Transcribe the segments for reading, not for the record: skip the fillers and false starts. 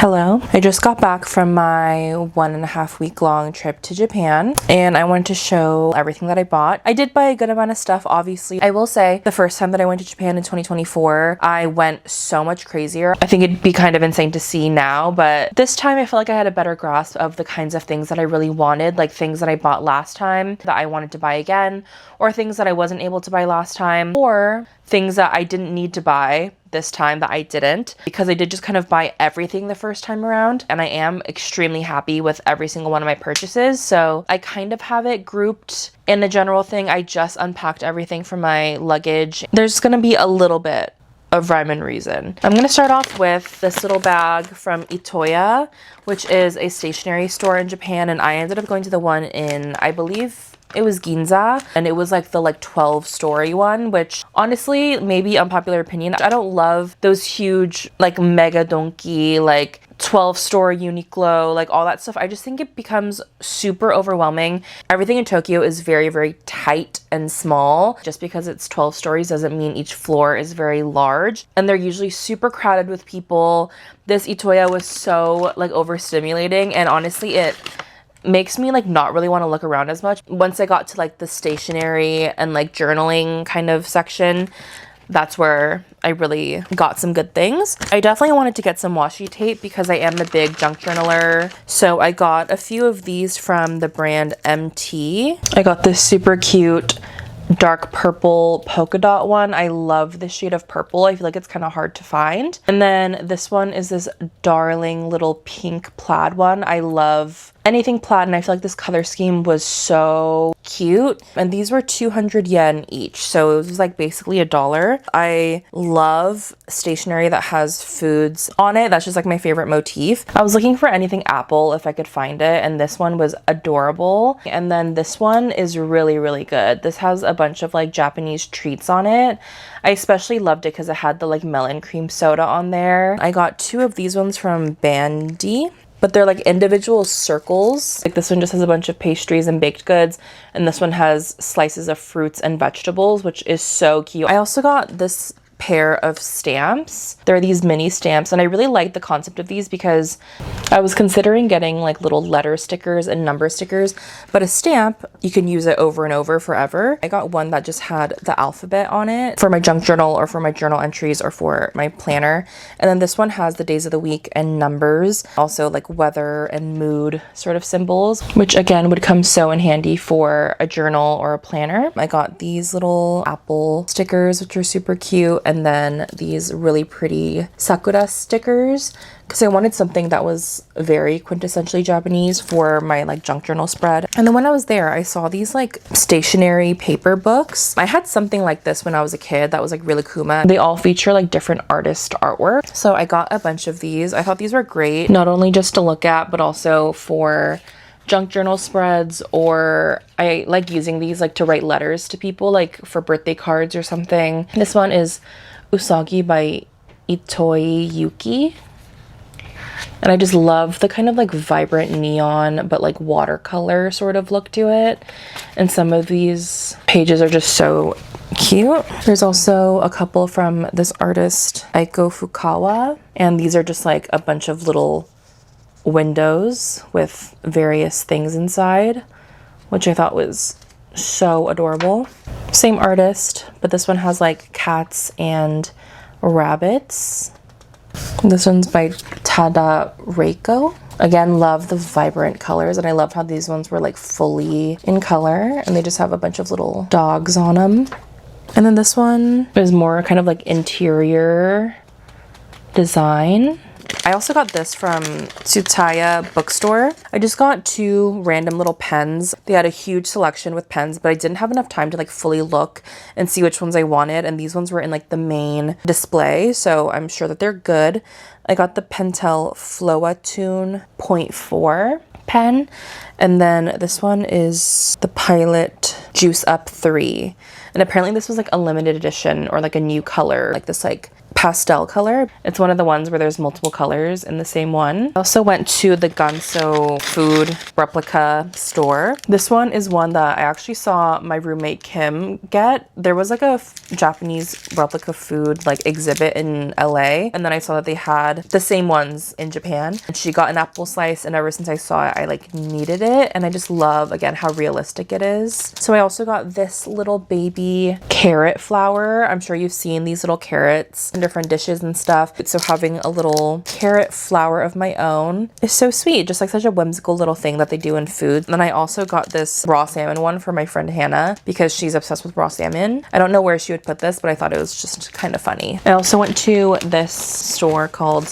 Hello. I just got back from my 1.5 week long trip to Japan and I wanted to show everything that I bought. I did buy a good amount of stuff, obviously. I will say the first time that I went to Japan in 2024, I went so much crazier. I think it'd be kind of insane to see now, but this time I feel like I had a better grasp of the kinds of things that I really wanted, like things that I bought last time that I wanted to buy again, or things that I wasn't able to buy last time, or things that I didn't need to buy this time that I didn't, because I did just kind of buy everything the first time around, and I am extremely happy with every single one of my purchases. So I kind of have it grouped in a general thing. I just unpacked everything from my luggage. There's gonna be a little bit of rhyme and reason. I'm gonna start off with this little bag from Itoya, which is a stationery store in Japan, and I ended up going to the one in, I believe it was Ginza, and it was like the 12-story one, which honestly, maybe unpopular opinion, I don't love those huge like mega donkey, like 12-store Uniqlo, like all that stuff. I just think it becomes super overwhelming. Everything in Tokyo is very, very tight and small. Just because it's 12 stories doesn't mean each floor is very large, and they're usually super crowded with people. This Itoya was so like overstimulating, and honestly it makes me like not really want to look around as much. Once I got to like the stationery and like journaling kind of section, that's where I really got some good things. I definitely wanted to get some washi tape because I am a big junk journaler. So I got a few of these from the brand MT. I got this super cute dark purple polka dot one. I love this shade of purple. I feel like it's kind of hard to find. And then this one is this darling little pink plaid one. I love anything plaid, and I feel like this color scheme was so cute. And these were 200 yen each, so it was like basically $1. I love stationery that has foods on it. That's just like my favorite motif. I was looking for anything apple if I could find it, and this one was adorable. And then this one is really, really good. This has a bunch of like Japanese treats on it. I especially loved it because it had the like melon cream soda on there. I got 2 of these ones from Bandy, but they're like individual circles. Like this one just has a bunch of pastries and baked goods, and this one has slices of fruits and vegetables, which is so cute. I also got this pair of stamps. They're these mini stamps, and I really like the concept of these because I was considering getting like little letter stickers and number stickers, but a stamp, you can use it over and over forever. I got one that just had the alphabet on it for my junk journal or for my journal entries or for my planner. And then this one has the days of the week and numbers, also like weather and mood sort of symbols, which again would come so in handy for a journal or a planner. I got these little apple stickers, which are super cute, and then these really pretty sakura stickers because I wanted something that was very quintessentially Japanese for my like junk journal spread. And then when I was there, I saw these like stationery paper books. I had something like this when I was a kid that was like really kuma. They all feature like different artist artwork. So I got a bunch of these. I thought these were great, not only just to look at, but also for junk journal spreads, or I like using these like to write letters to people, like for birthday cards or something. This one is Usagi by Itoi Yuki. And I just love the kind of like vibrant neon, but like watercolor sort of look to it. And some of these pages are just so cute. There's also a couple from this artist, Aiko Fukawa. And these are just like a bunch of little windows with various things inside, which I thought was so adorable. Same artist, but this one has like cats and rabbits. This one's by Tada Reiko. Again, love the vibrant colors, and I loved how these ones were like fully in color, and they just have a bunch of little dogs on them. And then this one is more kind of like interior design. I also got this from Tsutaya bookstore. I just got 2 random little pens. They had a huge selection with pens, but I didn't have enough time to like fully look and see which ones I wanted, and these ones were in like the main display, so I'm sure that they're good. I got the Pentel Floatune 0.4 pen, and then this one is the Pilot Juice Up 3. And apparently this was like a limited edition or like a new color, like this like pastel color. It's one of the ones where there's multiple colors in the same one. I also went to the Gunso food replica store. This one is one that I actually saw my roommate Kim get. There was like a Japanese replica food like exhibit in LA, and then I saw that they had the same ones in Japan, and she got an apple slice, and ever since I saw it I like needed it, and I just love again how realistic it is. So I also got this little baby carrot flower. I'm sure you've seen these little carrots in different dishes and stuff. So having a little carrot flower of my own is so sweet, just like such a whimsical little thing that they do in food. And then I also got this raw salmon one for my friend Hannah because she's obsessed with raw salmon. I don't know where she would put this, but I thought it was just kind of funny. I also went to this store called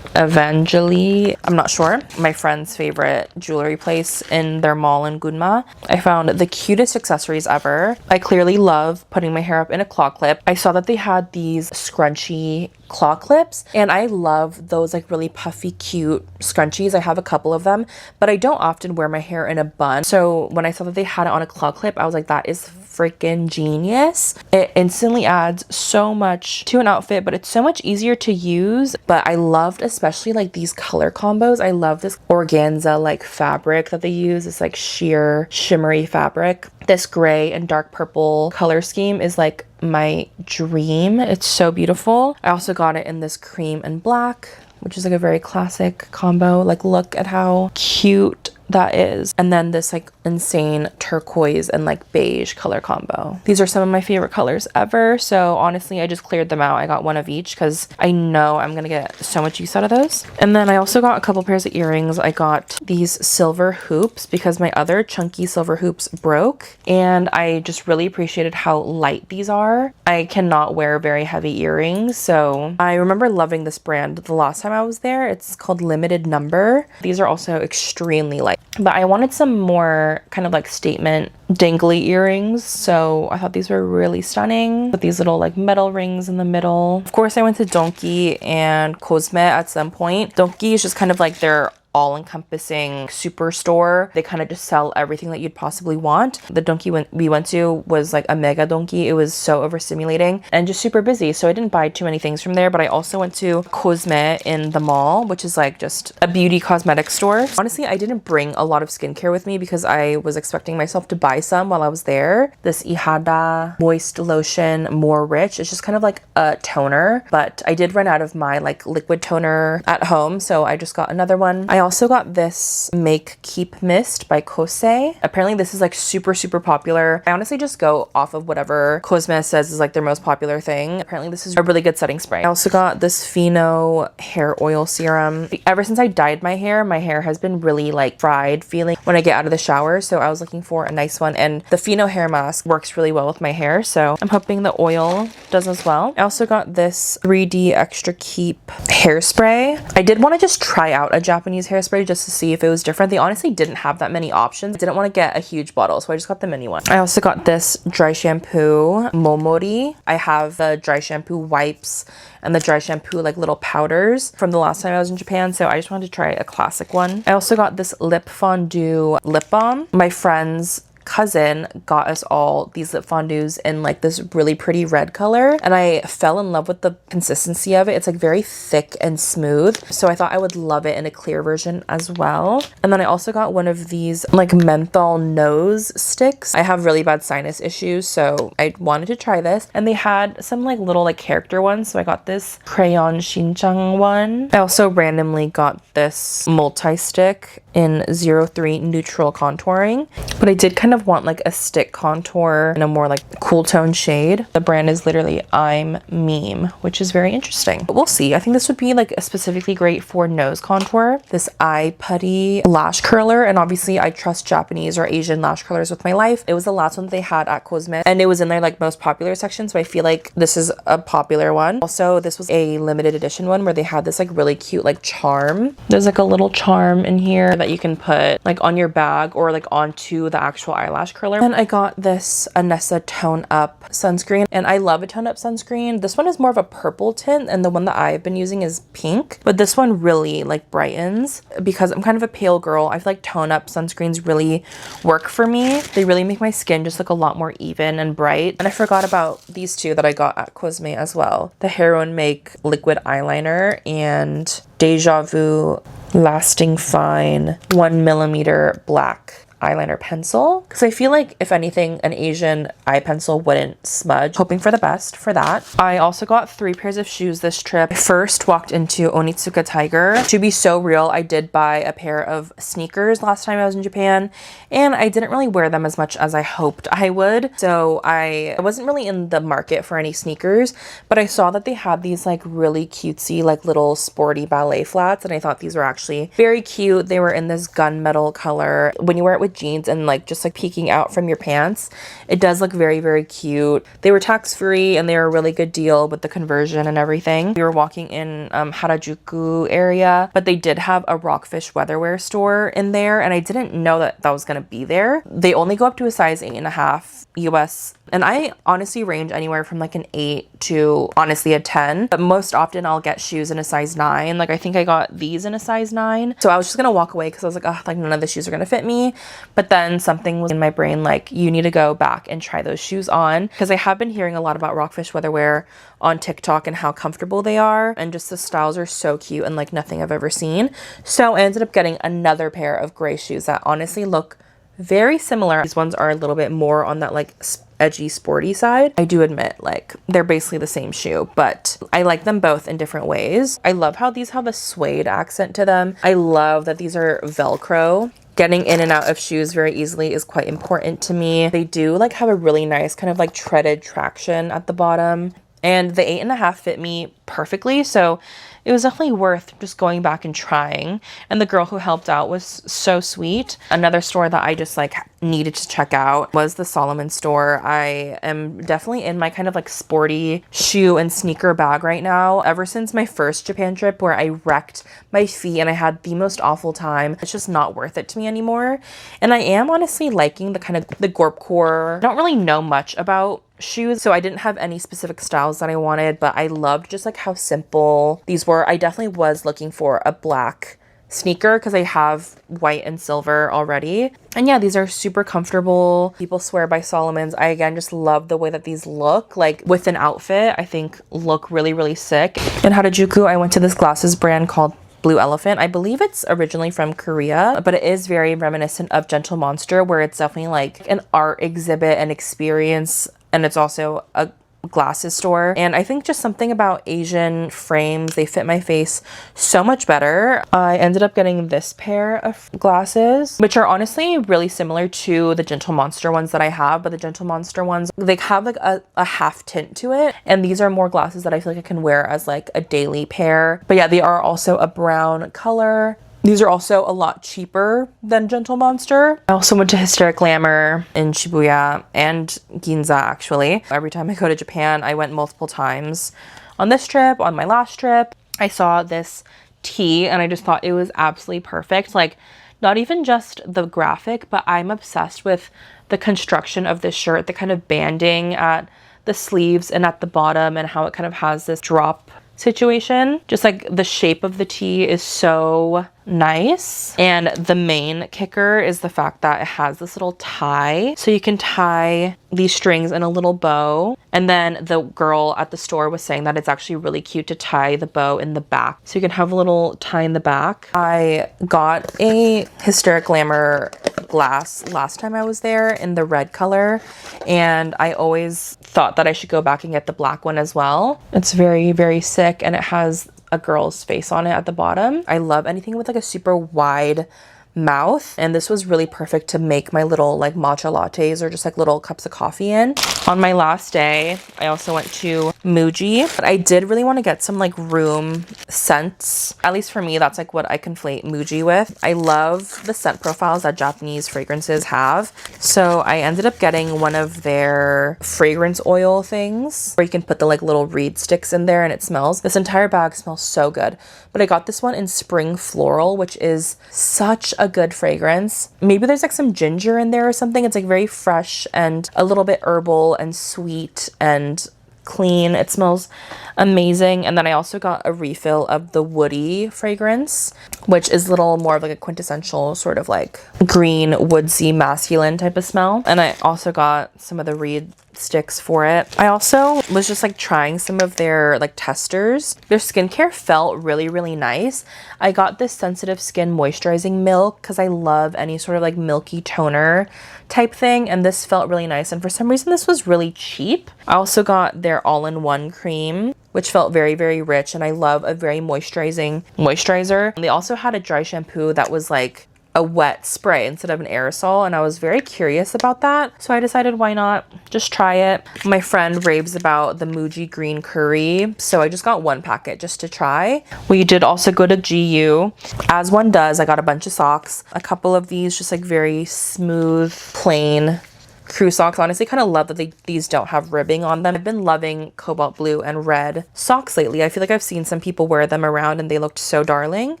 Evangeli. I'm not sure. My friend's favorite jewelry place in their mall in Gunma. I found the cutest accessories ever. I clearly love putting my hair up in a claw clip. I saw that they had these scrunchy claw clips, and I love those like really puffy cute scrunchies. I have a couple of them, but I don't often wear my hair in a bun. So when I saw that they had it on a claw clip, I was like, that is freaking genius. It instantly adds so much to an outfit, but it's so much easier to use. But I loved especially like these color combos. I love this organza like fabric that they use. It's like sheer shimmery fabric. This gray and dark purple color scheme is like my dream. It's so beautiful. I also got it in this cream and black, which is like a very classic combo. Like, look at how cute that is. And then this like insane turquoise and like beige color combo. These are some of my favorite colors ever. So honestly, I just cleared them out. I got one of each because I know I'm gonna get so much use out of those. And then I also got a couple pairs of earrings. I got these silver hoops because my other chunky silver hoops broke, and I just really appreciated how light these are. I cannot wear very heavy earrings, so I remember loving this brand the last time I was there. It's called Limited Number. These are also extremely light, but I wanted some more kind of like statement dangly earrings, so I thought these were really stunning with these little like metal rings in the middle. Of course, I went to Donki and Cosme at some point. Donki is just kind of like their all-encompassing superstore. They kind of just sell everything that you'd possibly want. The Donki we went to was like a mega Donki. It was so overstimulating and just super busy, so I didn't buy too many things from there. But I also went to Cosme in the mall, which is like just a beauty cosmetic store. Honestly, I didn't bring a lot of skincare with me because I was expecting myself to buy some while I was there. This Ihada Moist Lotion More Rich. It's just kind of like a toner, but I did run out of my like liquid toner at home, so I just got another one. I also got this Make Keep Mist by Kose. Apparently this is like super popular. I honestly just go off of whatever Cosme says is like their most popular thing. Apparently this is a really good setting spray. I also got this Fino hair oil serum. Ever since I dyed my hair has been really like fried feeling when I get out of the shower, so I was looking for a nice one, and the Fino hair mask works really well with my hair, so I'm hoping the oil does as well. I also got this 3D Extra Keep hairspray. I did want to just try out a Japanese hairspray just to see if it was different. They honestly didn't have that many options. I didn't want to get a huge bottle, so I just got the mini one. I also got this dry shampoo Momori. I have the dry shampoo wipes and the dry shampoo like little powders from the last time I was in Japan, so I just wanted to try a classic one. I also got this lip fondue lip balm. My friend's cousin got us all these lip fondues in like this really pretty red color, and I fell in love with the consistency of it. It's like very thick and smooth, so I thought I would love it in a clear version as well. And then I also got one of these like menthol nose sticks. I have really bad sinus issues, so I wanted to try this, and they had some like little like character ones, so I got this crayon Shinchang one. I also randomly got this multi-stick in 03 neutral contouring, but I did kind of want like a stick contour in a more like cool tone shade. The brand is literally I'm Meme, which is very interesting, but we'll see. I think this would be like specifically great for nose contour. This eye putty lash curler, and obviously I trust Japanese or Asian lash curlers with my life. It was the last one that they had at Cosme, and it was in their like most popular section, so I feel like this is a popular one. Also, this was a limited edition one where they had this like really cute like charm. There's like a little charm in here that you can put like on your bag or like onto the actual eyelash curler. And I got this Anessa Tone Up sunscreen, and I love a tone up sunscreen. This one is more of a purple tint, and the one that I've been using is pink, but this one really like brightens because I'm kind of a pale girl. I feel like tone up sunscreens really work for me. They really make my skin just look a lot more even and bright. And I forgot about these two that I got at Cosme as well. The Heroin Make liquid eyeliner and Deja Vu Lasting Fine 1mm black eyeliner pencil, because I feel like if anything an Asian eye pencil wouldn't smudge. Hoping for the best for that. I also got 3 pairs of shoes this trip. I first walked into Onitsuka Tiger. To be so real, I did buy a pair of sneakers last time I was in Japan, and I didn't really wear them as much as I hoped I would, so I wasn't really in the market for any sneakers, but I saw that they had these like really cutesy like little sporty ballet flats, and I thought these were actually very cute. They were in this gunmetal color. When you wear it with jeans and like just like peeking out from your pants, it does look very, very cute. They were tax-free and they were a really good deal with the conversion and everything. We were walking in Harajuku area, but they did have a Rockfish Weatherwear store in there, and I didn't know that that was gonna be there. They only go up to a size 8.5 US, and I honestly range anywhere from like an 8 to honestly a 10, but most often I'll get shoes in a size 9. Like I think I got these in a size 9, so I was just gonna walk away because I was like, oh, like none of the shoes are gonna fit me. But then something was in my brain like, you need to go back and try those shoes on, because I have been hearing a lot about Rockfish Weatherwear on TikTok and how comfortable they are, and just the styles are so cute and like nothing I've ever seen. So I ended up getting another pair of gray shoes that honestly look very similar. These ones are a little bit more on that like edgy sporty side. I do admit like they're basically the same shoe, but I like them both in different ways. I love how these have a suede accent to them. I love that these are Velcro. Getting in and out of shoes very easily is quite important to me. They do like have a really nice kind of like treaded traction at the bottom, and the 8.5 fit me perfectly, so it was definitely worth just going back and trying. And the girl who helped out was so sweet. Another store that I just like needed to check out was the Solomon store. I am definitely in my kind of like sporty shoe and sneaker bag right now. Ever since my first Japan trip where I wrecked my feet and I had the most awful time, it's just not worth it to me anymore. And I am honestly liking the kind of the Gorpcore. I don't really know much about shoes, so I didn't have any specific styles that I wanted, but I loved just like how simple these were. I definitely was looking for a black sneaker because I have white and silver already. And yeah, these are super comfortable. People swear by Solomon's. I again just love the way that these look like with an outfit. I think look really, really sick. In Harajuku, I went to this glasses brand called Blue Elephant. I believe it's originally from Korea, but it is very reminiscent of Gentle Monster, where it's definitely like an art exhibit and experience, and it's also a glasses store. And I think just something about Asian frames, they fit my face so much better. I ended up getting this pair of glasses, which are honestly really similar to the Gentle Monster ones that I have, but the Gentle Monster ones, they have like a half tint to it, and these are more glasses that I feel like I can wear as like a daily pair. But yeah, they are also a brown color. These are also a lot cheaper than Gentle Monster. I also went to Hysteric Glamour in Shibuya and Ginza actually. Every time I go to Japan, I went multiple times. On this trip, on my last trip, I saw this tee and I just thought it was absolutely perfect. Like not even just the graphic, but I'm obsessed with the construction of this shirt, the kind of banding at the sleeves and at the bottom, and how it kind of has this drop situation. Just like the shape of the tee is so nice, and the main kicker is the fact that it has this little tie, so you can tie these strings in a little bow. And then the girl at the store was saying that it's actually really cute to tie the bow in the back, so you can have a little tie in the back. I got a Hysteric Glamour glass last time I was there in the red color, and I always thought that I should go back and get the black one as well. It's very, very sick, and it has a girl's face on it at the bottom. I love anything with like a super wide mouth, and this was really perfect to make my little like matcha lattes or just like little cups of coffee in. On my last day, I also went to Muji, but I did really want to get some like room scents. At least for me, that's like what I conflate Muji with. I love the scent profiles that Japanese fragrances have, so I ended up getting one of their fragrance oil things where you can put the like little reed sticks in there and it smells. This entire bag smells so good, but I got this one in Spring Floral, which is such a good fragrance. Maybe there's like some ginger in there or something. It's like very fresh and a little bit herbal and sweet and clean. It smells amazing. And then I also got a refill of the woody fragrance, which is a little more of like a quintessential sort of like green, woodsy, masculine type of smell. And I also got some of the reed sticks for it. I also was just like trying some of their like testers. Their skincare felt really nice. I got this sensitive skin moisturizing milk because I love any sort of like milky toner type thing, and this felt really nice, and for some reason this was really cheap. I also got their all-in-one cream, which felt very rich, and I love a very moisturizing moisturizer. And they also had a dry shampoo that was like a wet spray instead of an aerosol, and I was very curious about that, so I decided why not just try it. My friend raves about the Muji green curry, so I just got one packet just to try. We did also go to GU. As one does, I got a bunch of socks, a couple of these just like very smooth plain crew socks. Honestly, kind of love that these don't have ribbing on them. I've been loving cobalt blue and red socks lately. I feel like I've seen some people wear them around and they looked so darling.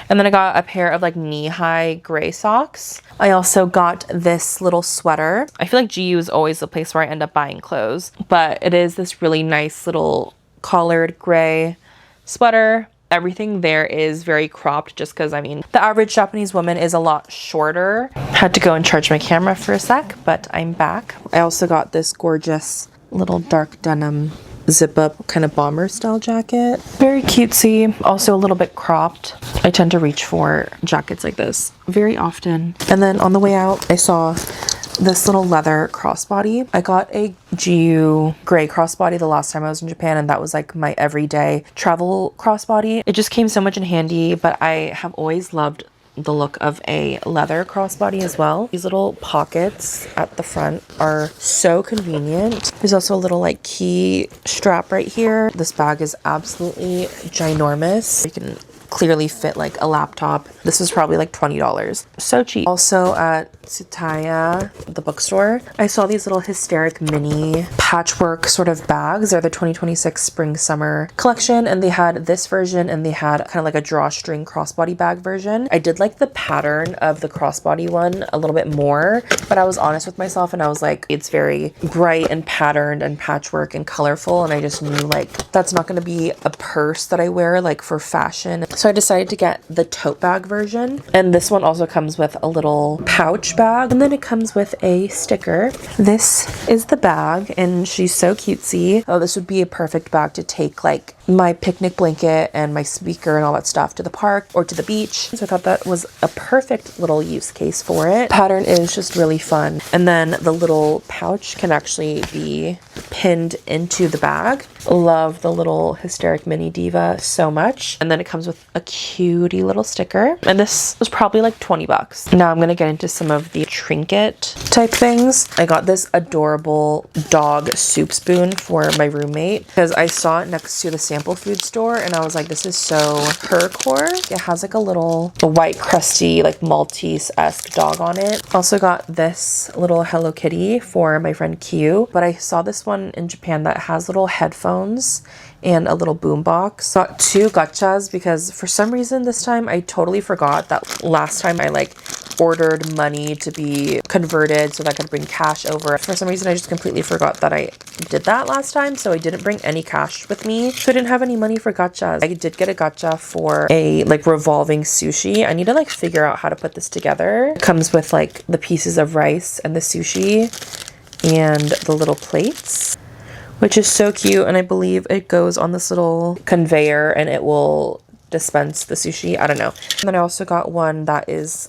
And then I got a pair of like knee-high gray socks. I also got this little sweater. I feel like GU is always the place where I end up buying clothes, but it is this really nice little collared gray sweater. Everything there is very cropped just because, I mean, the average Japanese woman is a lot shorter. Had to go and charge my camera for a sec, but I'm back. I also got this gorgeous little dark denim zip up kind of bomber style jacket. Very cutesy, also a little bit cropped. I tend to reach for jackets like this very often. And then on the way out, I saw this little leather crossbody. I got a GU gray crossbody the last time I was in Japan, and that was like my everyday travel crossbody. It just came so much in handy, but I have always loved the look of a leather crossbody as well. These little pockets at the front are so convenient. There's also a little like key strap right here. This bag is absolutely ginormous. You can clearly fit like a laptop. This was probably like $20. So cheap. Also at Tsutaya, the bookstore, I saw these little hysteric mini patchwork sort of bags. They're the 2026 spring summer collection, and they had this version and they had kind of like a drawstring crossbody bag version. I did like the pattern of the crossbody one a little bit more, but I was honest with myself and I was like, it's very bright and patterned and patchwork and colorful, and I just knew like that's not going to be a purse that I wear like for fashion. So I decided to get the tote bag version, and this one also comes with a little pouch bag, and then it comes with a sticker. This is the bag, and she's so cutesy. Oh, this would be a perfect bag to take like my picnic blanket and my speaker and all that stuff to the park or to the beach. So I thought that was a perfect little use case for it. Pattern is just really fun, and then the little pouch can actually be pinned into the bag. Love the little hysteric mini diva so much. And then it comes with a cutie little sticker, and this was probably like 20 bucks. Now I'm gonna get into some of the trinket type things. I got this adorable dog soup spoon for my roommate because I saw it next to the sample food store, and I was like, this is so her core. It has like a little white crusty like Maltese-esque dog on it. Also got this little Hello Kitty for my friend Q, but I saw this one in Japan that has little headphones and a little boom box. Got two gachas because for some reason this time I totally forgot that last time I like ordered money to be converted so that I could bring cash over. For some reason I just completely forgot that I did that last time, so I didn't bring any cash with me, so I didn't have any money for gachas. I did get a gacha for a like revolving sushi. I need to like figure out how to put this together. It comes with like the pieces of rice and the sushi and the little plates, which is so cute, and I believe it goes on this little conveyor and it will dispense the sushi. I don't know. And then I also got one that is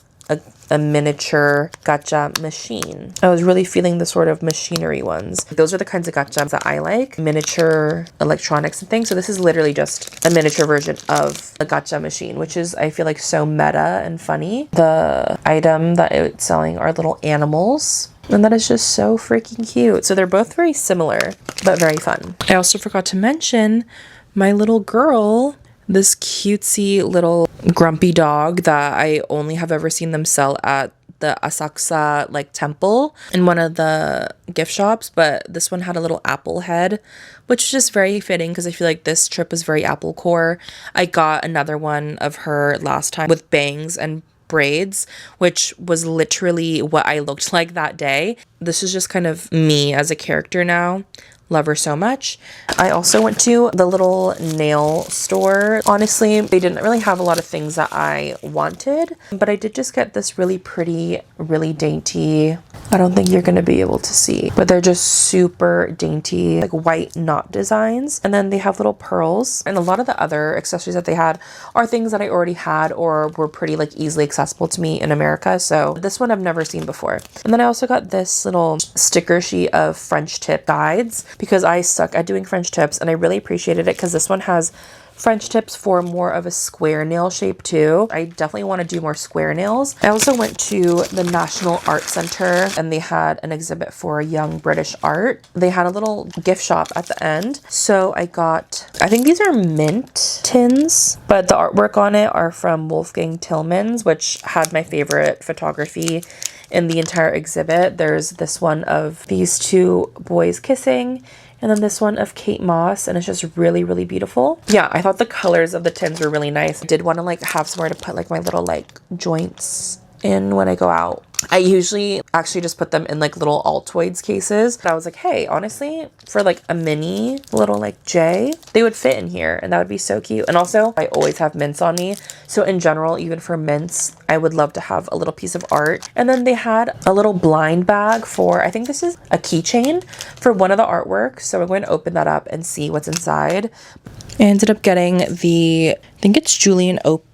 a miniature gacha machine. I was really feeling the sort of machinery ones. Those are the kinds of gachas that I like, miniature electronics and things. So this is literally just a miniature version of a gacha machine, which is, I feel like, so meta and funny. The item that it's selling are little animals, and that is just so freaking cute. So they're both very similar, but very fun. I also forgot to mention my little girl, this cutesy little grumpy dog that I only have ever seen them sell at the Asakusa like temple in one of the gift shops, but this one had a little apple head, which is just very fitting because I feel like this trip was very apple core. I got another one of her last time with bangs and braids, which was literally what I looked like that day. This is just kind of me as a character now. Love her so much. I also went to the little nail store. Honestly, they didn't really have a lot of things that I wanted, but I did just get this really pretty, really dainty, I don't think you're going to be able to see, but they're just super dainty, like white knot designs. And then they have little pearls, and a lot of the other accessories that they had are things that I already had or were pretty like easily accessible to me in America. So this one I've never seen before. And then I also got this little sticker sheet of French tip guides because I suck at doing French tips, and I really appreciated it because this one has French tips for more of a square nail shape too. I definitely want to do more square nails. I also went to the National Art Center, and they had an exhibit for young British art. They had a little gift shop at the end. So I got, I think these are mint tins, but the artwork on it are from Wolfgang Tillmans, which had my favorite photography in the entire exhibit. There's this one of these two boys kissing, and then this one of Kate Moss, and it's just really, really beautiful. Yeah, I thought the colors of the tins were really nice. I did want to like have somewhere to put like my little like joints in when I go out. I usually actually just put them in like little Altoids cases, but I was like, hey, honestly, for like a mini little like J, they would fit in here, and that would be so cute. And also, I always have mints on me, so in general, even for mints, I would love to have a little piece of art. And then they had a little blind bag for, I think this is a keychain for one of the artwork, so I'm going to open that up and see what's inside. I ended up getting the, I think it's Julian Oak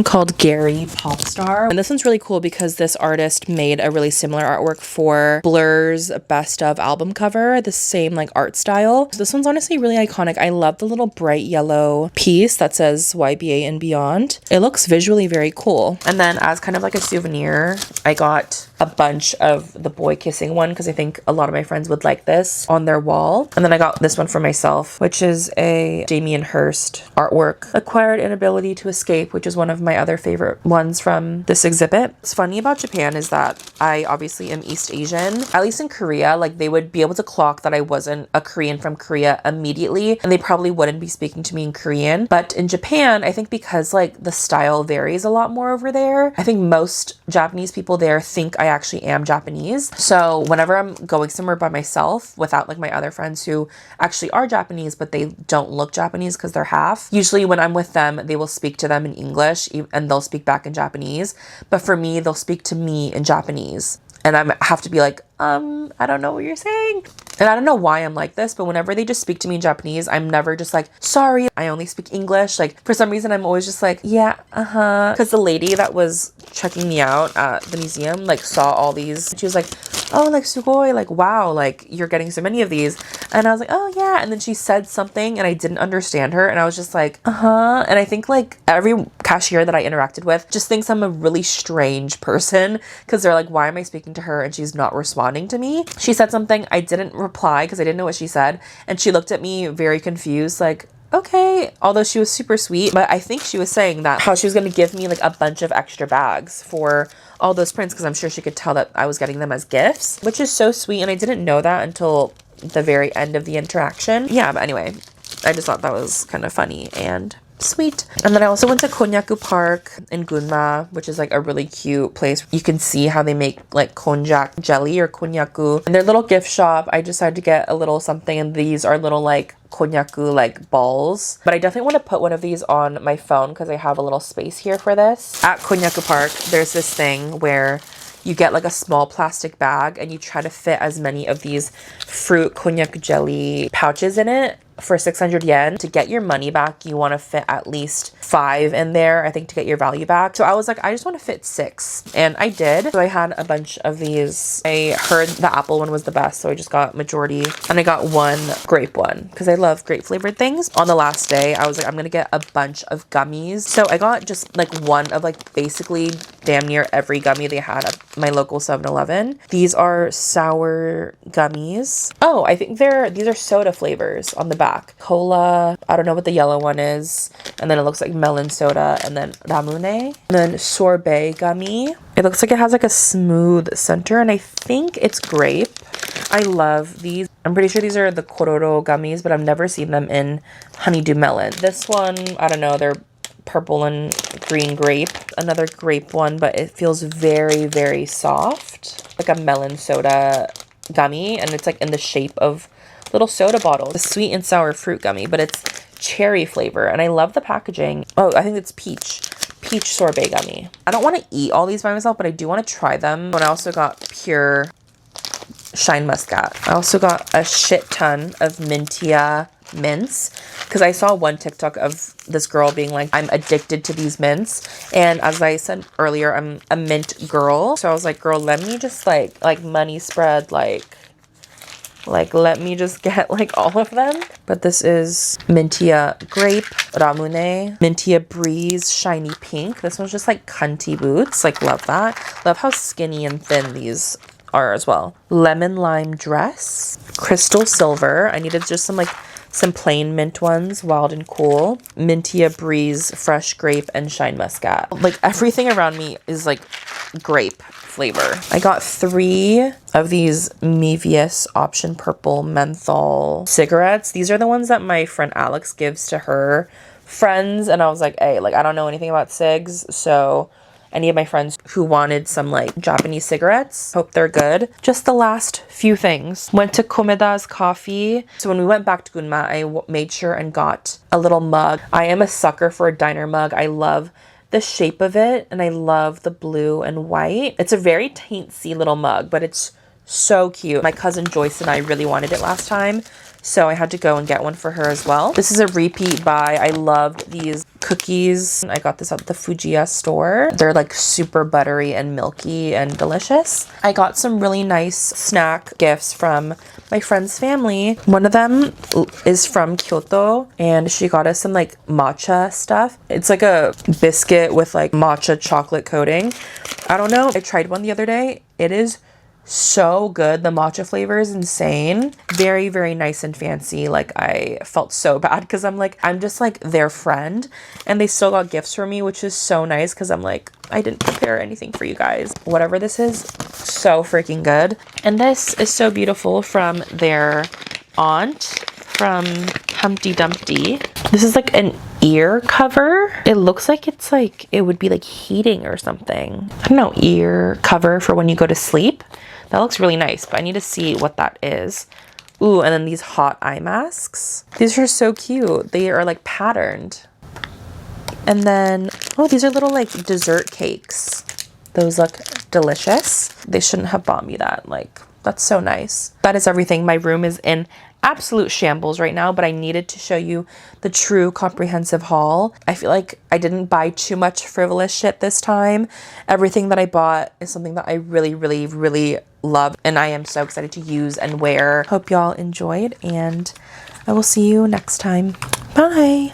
called Gary Popstar, and this one's really cool because this artist made a really similar artwork for Blur's best of album cover, the same like art style. So this one's honestly really iconic. I love the little bright yellow piece that says YBA and beyond. It looks visually very cool. And then as kind of like a souvenir, I got a bunch of the boy kissing one because I think a lot of my friends would like this on their wall. And then I got this one for myself, which is a Damien Hirst artwork, Acquired Inability to Escape, which is one of my other favorite ones from this exhibit. What's funny about Japan is that I obviously am East Asian. At least in Korea, like they would be able to clock that I wasn't a Korean from Korea immediately, and they probably wouldn't be speaking to me in Korean. But in Japan, I think because like the style varies a lot more over there, I think most Japanese people there think I actually am Japanese. So whenever I'm going somewhere by myself without like my other friends who actually are Japanese, but they don't look Japanese because they're half, usually when I'm with them, they will speak to them in English and they'll speak back in Japanese. But for me, they'll speak to me in Japanese. And I have to be like, I don't know what you're saying. And I don't know why I'm like this, but whenever they just speak to me in Japanese, I'm never just like, sorry, I only speak English. Like for some reason, I'm always just like, yeah, because the lady that was checking me out at the museum, like saw all these. She was like, oh, like sugoi, like, wow, like you're getting so many of these. And I was like, oh yeah. And then she said something and I didn't understand her. And I was just like, And I think like every cashier that I interacted with just thinks I'm a really strange person because they're like, why am I speaking to her and she's not responding to me? She said something, I didn't reply because I didn't know what she said, and she looked at me very confused, like, okay, although she was super sweet. But I think she was saying that how she was going to give me like a bunch of extra bags for all those prints because I'm sure she could tell that I was getting them as gifts, which is so sweet. And I didn't know that until the very end of the interaction. Yeah, but anyway, I just thought that was kind of funny and sweet. And then I also went to Konnyaku Park in Gunma, which is like a really cute place. You can see how they make like konjac jelly or konnyaku. In their little gift shop, I decided to get a little something, and these are little like konnyaku like balls. But I definitely want to put one of these on my phone because I have a little space here for this. At Konnyaku Park, there's this thing where you get like a small plastic bag and you try to fit as many of these fruit konjac jelly pouches in it for 600 yen. To get your money back, you want to fit at least 5 in there, I think, to get your value back. So I was like, I just want to fit 6, and I did. So I had a bunch of these. I heard the apple one was the best, so I just got majority, and I got one grape one because I love grape flavored things. On the last day, I was like, I'm gonna get a bunch of gummies, so I got just like one of like basically damn near every gummy they had at my local 7-Eleven. These are sour gummies. Oh, I think these are soda flavors on the back. Cola, I don't know what the yellow one is, and then it looks like melon soda, and then ramune, and then sorbet gummy. It looks like it has like a smooth center, and I think it's grape. I love these. I'm pretty sure these are the kororo gummies, but I've never seen them in honeydew melon. This one, I don't know, they're purple and green grape. Another grape one, but it feels very, very soft. Like a melon soda gummy, and it's like in the shape of little soda bottles. A sweet and sour fruit gummy, but it's cherry flavor, and I love the packaging. Oh, I think it's peach sorbet gummy. I don't want to eat all these by myself, but I do want to try them. And I also got pure shine muscat. I also got a shit ton of Mintia mints, because I saw one TikTok of this girl being like, I'm addicted to these mints, and as I said earlier, I'm a mint girl. So I was like, girl, let me just like money spread, like let me just get like all of them. But this is Mintia grape ramune, Mintia breeze shiny pink. This one's just like cunty boots, like love that. Love how skinny and thin these are as well. Lemon lime dress, crystal silver. I needed just some plain mint ones, wild and cool. Mintia breeze, fresh grape, and shine muscat. Like everything around me is like grape flavor. I got 3 of these Mevius option purple menthol cigarettes. These are the ones that my friend Alex gives to her friends, and I was like, hey, like I don't know anything about cigs, so any of my friends who wanted some like Japanese cigarettes, hope they're good. Just the last few things. Went to Komeda's Coffee. So when we went back to Gunma, I made sure and got a little mug. I am a sucker for a diner mug. I love the shape of it, and I love the blue and white. It's a very teensy little mug, but it's so cute. My cousin Joyce and I really wanted it last time, so I had to go and get one for her as well. This is a repeat buy. I loved these cookies. I got this at the Fujiya store. They're like super buttery and milky and delicious. I got some really nice snack gifts from my friend's family. One of them is from Kyoto, and she got us some like matcha stuff. It's like a biscuit with like matcha chocolate coating. I don't know. I tried one the other day. It is so good. The matcha flavor is insane. Very, very nice and fancy. Like I felt so bad because I'm just like their friend, and they still got gifts for me, which is so nice because I'm like, I didn't prepare anything for you guys. Whatever this is, so freaking good. And this is so beautiful from their aunt from Humpty Dumpty. This is like an ear cover. It looks like it's like it would be like heating or something. I don't know, ear cover for when you go to sleep. That looks really nice, but I need to see what that is. Ooh, and then these hot eye masks. These are so cute. They are like patterned. And then, oh, these are little like dessert cakes. Those look delicious. They shouldn't have bought me that. Like, that's so nice. That is everything. My room is in absolute shambles right now, but I needed to show you the true comprehensive haul. I feel like I didn't buy too much frivolous shit this time. Everything that I bought is something that I really, really, really love, and I am so excited to use and wear. Hope y'all enjoyed, and I will see you next time. Bye!